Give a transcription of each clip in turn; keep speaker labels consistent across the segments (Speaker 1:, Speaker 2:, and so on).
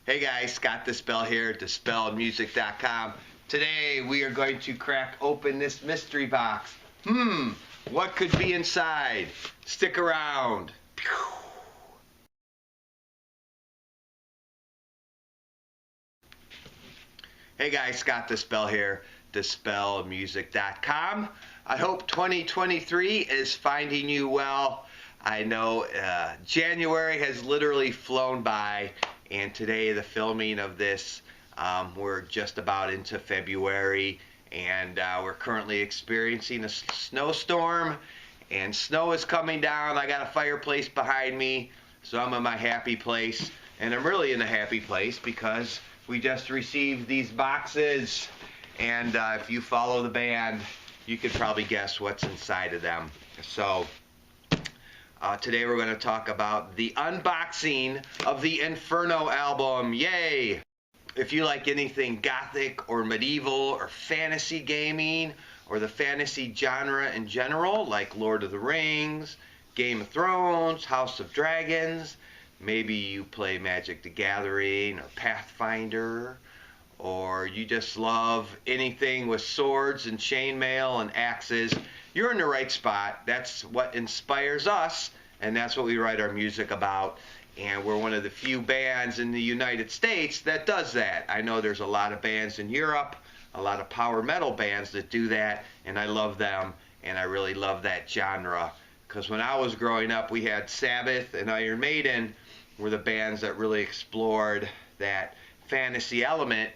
Speaker 1: Hey guys, Scott Dispel here, dispelmusic.com. Today we are going to crack open this mystery box. What could be inside? Stick around. Hey guys, Scott Dispel here, dispelmusic.com. I hope 2023 is finding you well. I know January has literally flown by, and today the filming of this, we're just about into February, and we're currently experiencing a snowstorm, and snow is coming down. I got a fireplace behind me, so I'm in my happy place, and I'm really in a happy place because we just received these boxes, and if you follow the band, you could probably guess what's inside of them. So today we're going to talk about the unboxing of the INFERNO album. Yay! If you like anything Gothic or medieval or fantasy gaming or the fantasy genre in general, like Lord of the Rings, Game of Thrones, House of Dragons, maybe you play Magic the Gathering or Pathfinder, or you just love anything with swords and chainmail and axes, you're in the right spot. That's what inspires us, and that's what we write our music about. And we're one of the few bands in the United States that does that. I know there's a lot of bands in Europe, a lot of power metal bands that do that, and I love them, and I really love that genre. Because when I was growing up, we had Sabbath and Iron Maiden were the bands that really explored that fantasy element,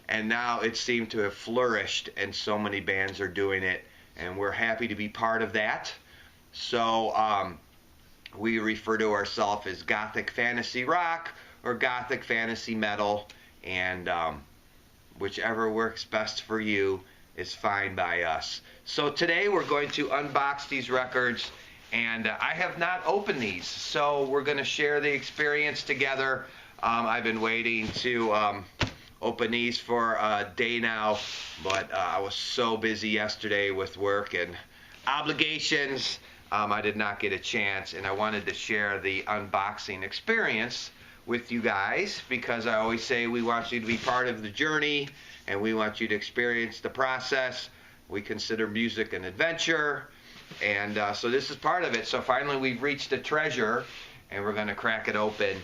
Speaker 1: and now it seemed to have flourished, and so many bands are doing it, and we're happy to be part of that. So we refer to ourselves as Gothic fantasy rock or Gothic fantasy metal, and whichever works best for you is fine by us. So today we're going to unbox these records, and I have not opened these, so we're going to share the experience together. I've been waiting to open these for a day now, but I was so busy yesterday with work and obligations, I did not get a chance, and I wanted to share the unboxing experience with you guys, because I always say we want you to be part of the journey, and we want you to experience the process. We consider music an adventure, and so this is part of it. So finally we've reached a treasure, and we're going to crack it open.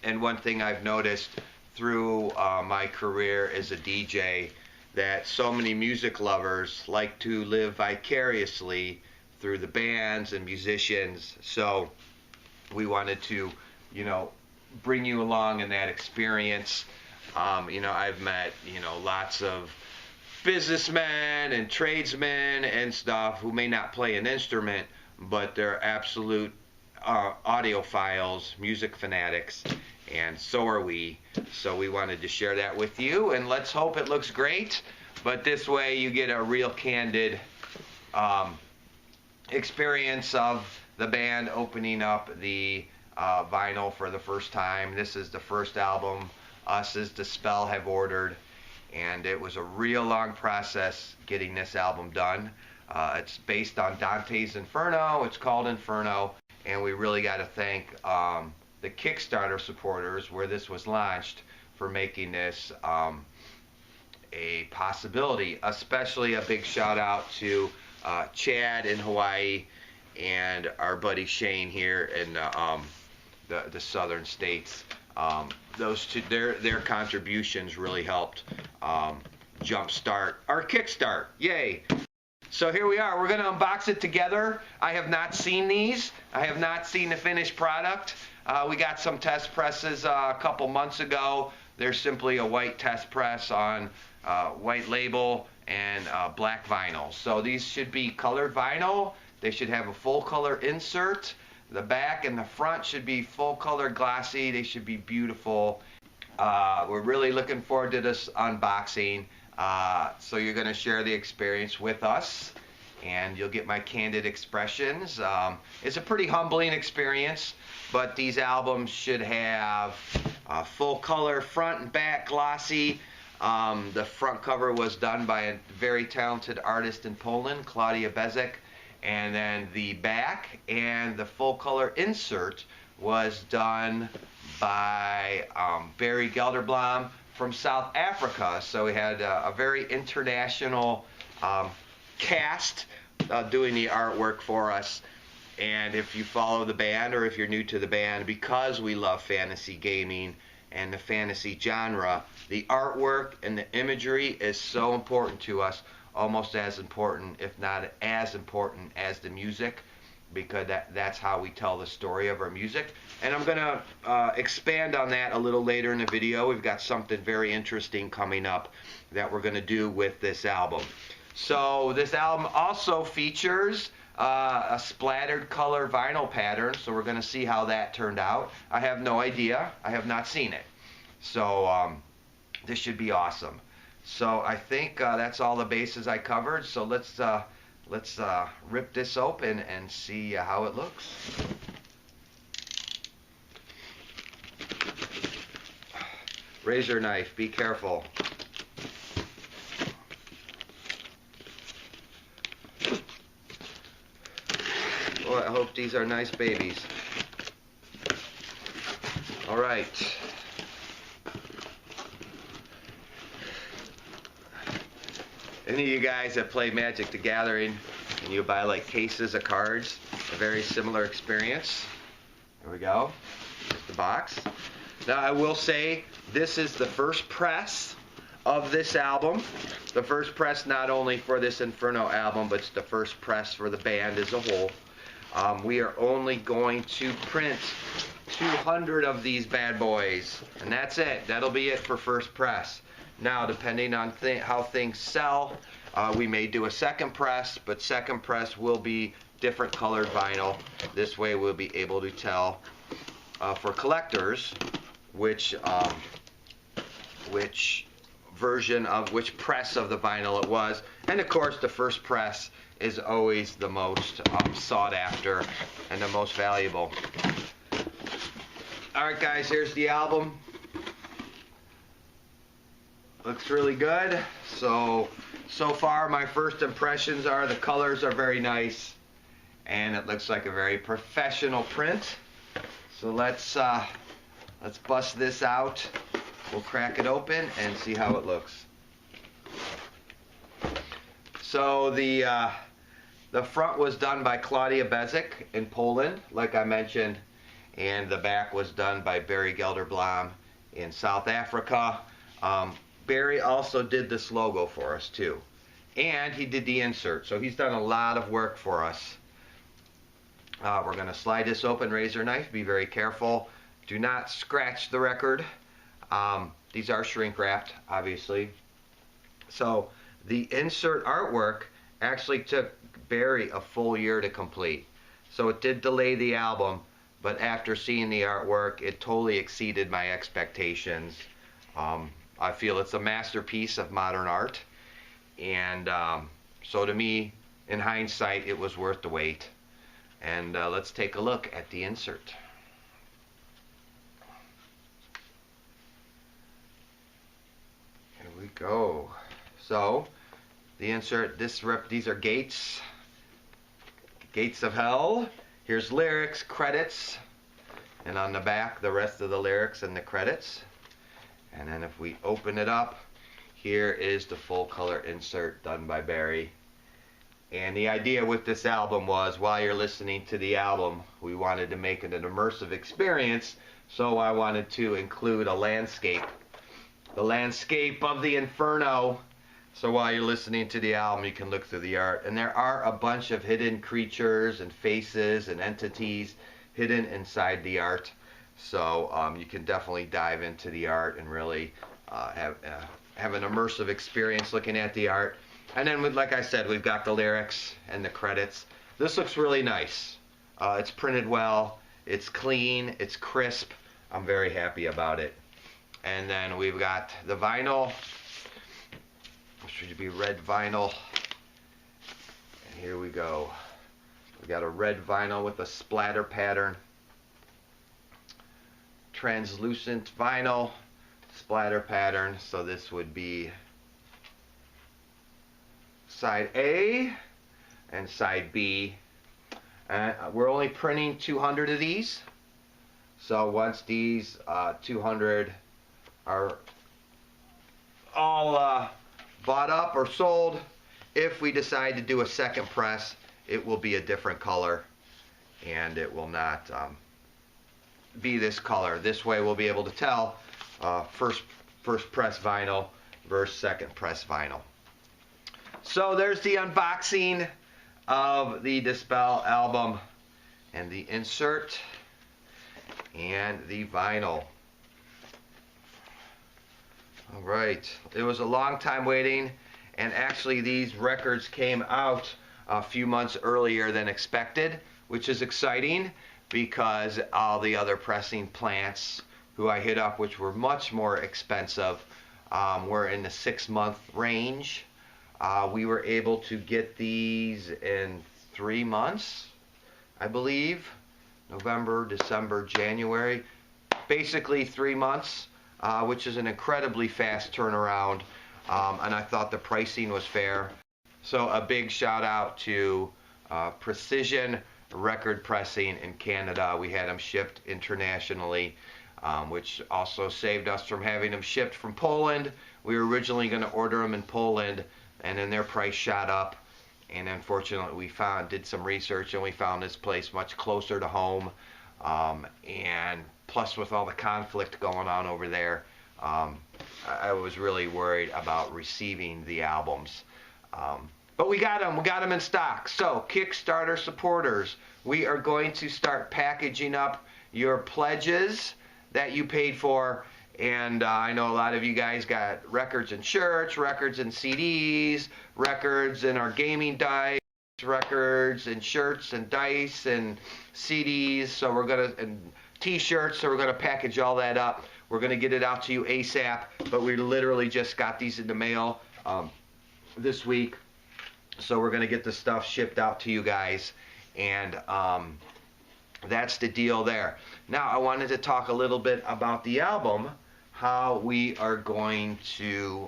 Speaker 1: And one thing I've noticed through my career as a DJ, that so many music lovers like to live vicariously through the bands and musicians. So we wanted to, bring you along in that experience. I've met, lots of businessmen and tradesmen and stuff who may not play an instrument, but they're absolute audiophiles, music fanatics, and so are we. So we wanted to share that with you, and let's hope it looks great. But this way you get a real candid experience of the band opening up the vinyl for the first time. This is the first album us as Dispel have ordered, and it was a real long process getting this album done. It's based on Dante's Inferno. It's called Inferno, and we really got to thank the Kickstarter supporters where this was launched for making this a possibility. Especially a big shout out to Chad in Hawaii and our buddy Shane here in the southern states. Those two, their contributions really helped jumpstart our Kickstart. Yay! So here we are. We're going to unbox it together. I have not seen these. I have not seen the finished product. We got some test presses a couple months ago. They're simply a white test press on white label and black vinyl. So these should be colored vinyl. They should have a full color insert. The back and the front should be full color glossy. They should be beautiful. We're really looking forward to this unboxing. So you're going to share the experience with us, and you'll get my candid expressions. It's a pretty humbling experience, but these albums should have full color front and back glossy. The front cover was done by a very talented artist in Poland, Claudia Bezek, and then the back and the full color insert was done by Barry Gelderblom from South Africa. So we had a very international cast doing the artwork for us. And if you follow the band, or if you're new to the band, because we love fantasy gaming and the fantasy genre, the artwork and the imagery is so important to us, almost as important, if not as important, as the music, because that's how we tell the story of our music. And I'm going to expand on that a little later in the video. We've got something very interesting coming up that we're going to do with this album. So this album also features a splattered color vinyl pattern, so we're going to see how that turned out. I have no idea. I have not seen it. So this should be awesome. So I think that's all the bases I covered. So let's rip this open and see how it looks. Razor knife, be careful. Oh, I hope these are nice babies. All right. Any of you guys that play Magic the Gathering and you buy like cases of cards, a very similar experience. There we go. Here's the box. Now I will say this is the first press of this album. The first press not only for this Inferno album, but it's the first press for the band as a whole. We are only going to print 200 of these bad boys, and that's it. That'll be it for first press. Now, depending on how things sell, we may do a second press, but second press will be different colored vinyl. This way we'll be able to tell for collectors which version of which press of the vinyl it was. And of course the first press is always the most sought after and the most valuable. Alright guys, here's the album. Looks really good. So far my first impressions are the colors are very nice and it looks like a very professional print. So let's bust this out. We'll crack it open and see how it looks. So the front was done by Claudia Bezik in Poland, like I mentioned, and the back was done by Barry Gelderblom in South Africa. Barry also did this logo for us too, and he did the insert, so he's done a lot of work for us. We're going to slide this open, razor knife, be very careful. Do not scratch the record. These are shrink wrapped, obviously. So the insert artwork actually took Barry a full year to complete. So it did delay the album, but after seeing the artwork, it totally exceeded my expectations. I feel it's a masterpiece of modern art, and so to me, in hindsight, it was worth the wait. And let's take a look at the insert. Here we go. So the insert, these are gates of hell. Here's lyrics, credits, and on the back the rest of the lyrics and the credits. And then if we open it up, here is the full color insert done by Barry. And the idea with this album was, while you're listening to the album, we wanted to make it an immersive experience, so I wanted to include a landscape. The landscape of the Inferno. So while you're listening to the album, you can look through the art. And there are a bunch of hidden creatures and faces and entities hidden inside the art. So you can definitely dive into the art and really have an immersive experience looking at the art. And then, like I said, we've got the lyrics and the credits. This looks really nice. It's printed well. It's clean. It's crisp. I'm very happy about it. And then we've got the vinyl. It should be red vinyl. And here we go. We got a red vinyl with a splatter pattern. Translucent vinyl, splatter pattern. So this would be side A and side B. We're only printing 200 of these. So once these 200 are all bought up or sold, if we decide to do a second press, it will be a different color, and it will not be this color. This way we'll be able to tell first press vinyl versus second press vinyl. So there's the unboxing of the Dispel album, and the insert and the vinyl. Alright, it was a long time waiting, and actually these records came out a few months earlier than expected, which is exciting because all the other pressing plants who I hit up, which were much more expensive, were in the 6-month range. We were able to get these in 3 months, I believe. November, December, January. Basically 3 months, which is an incredibly fast turnaround. And I thought the pricing was fair. So a big shout out to Precision Record Pressing in Canada. We had them shipped internationally, which also saved us from having them shipped from Poland. We were originally going to order them in Poland, and then their price shot up. And unfortunately, we did some research, and we found this place much closer to home. And plus, with all the conflict going on over there, I was really worried about receiving the albums. But we got them in stock. So Kickstarter supporters, we are going to start packaging up your pledges that you paid for. And I know a lot of you guys got records and shirts, records and CDs, records and our gaming dice, records and shirts and dice and CDs. So we're gonna, and t-shirts, so we're gonna package all that up. We're gonna get it out to you ASAP, but we literally just got these in the mail this week. So we're gonna get the stuff shipped out to you guys, and that's the deal there. Now I wanted to talk a little bit about the album, how we are going to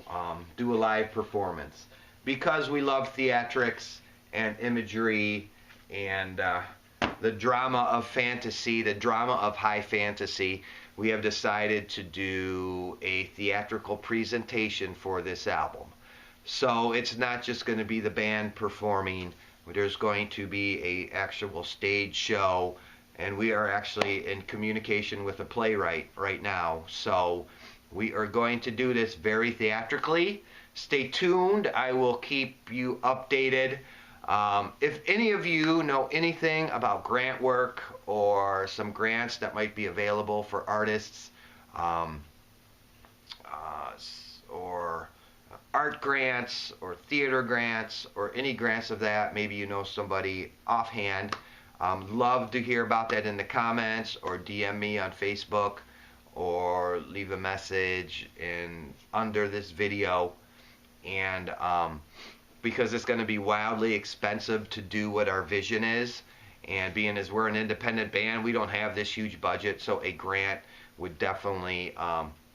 Speaker 1: do a live performance. Because we love theatrics and imagery and the drama of fantasy, the drama of high fantasy, we have decided to do a theatrical presentation for this album. So it's not just going to be the band performing. There's going to be an actual stage show, and we are actually in communication with a playwright right now. So we are going to do this very theatrically. Stay tuned. I will keep you updated. If any of you know anything about grant work or some grants that might be available for artists, or art grants or theater grants or any grants of that, maybe you know somebody offhand, love to hear about that in the comments, or DM me on Facebook, or leave a message under this video. And because it's going to be wildly expensive to do what our vision is, and being as we're an independent band, we don't have this huge budget, so a grant would definitely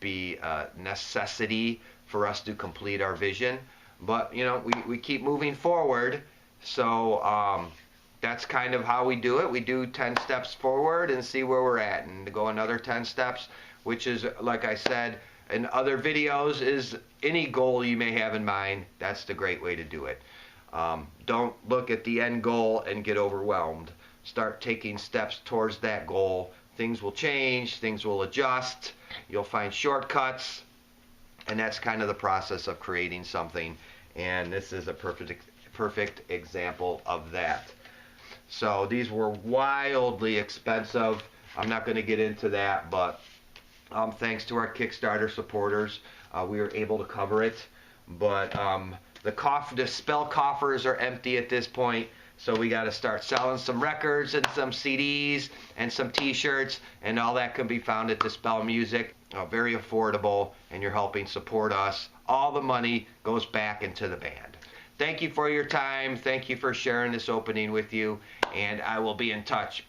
Speaker 1: be a necessity for us to complete our vision. But you know, we keep moving forward, so that's kind of how we do it. We do 10 steps forward and see where we're at, and to go another 10 steps, which is, like I said in other videos, is any goal you may have in mind. That's the great way to do it. Don't look at the end goal and get overwhelmed. Start taking steps towards that goal. Things will change, things will adjust, you'll find shortcuts, and that's kind of the process of creating something, and this is a perfect example of that. So these were wildly expensive. I'm not going to get into that, but thanks to our Kickstarter supporters, we were able to cover it. But the spell coffers are empty at this point, so we got to start selling some records and some CDs and some t-shirts, and all that can be found at Dispel Music. Very affordable, and you're helping support us. All the money goes back into the band. Thank you for your time. Thank you for sharing this opening with you, and I will be in touch.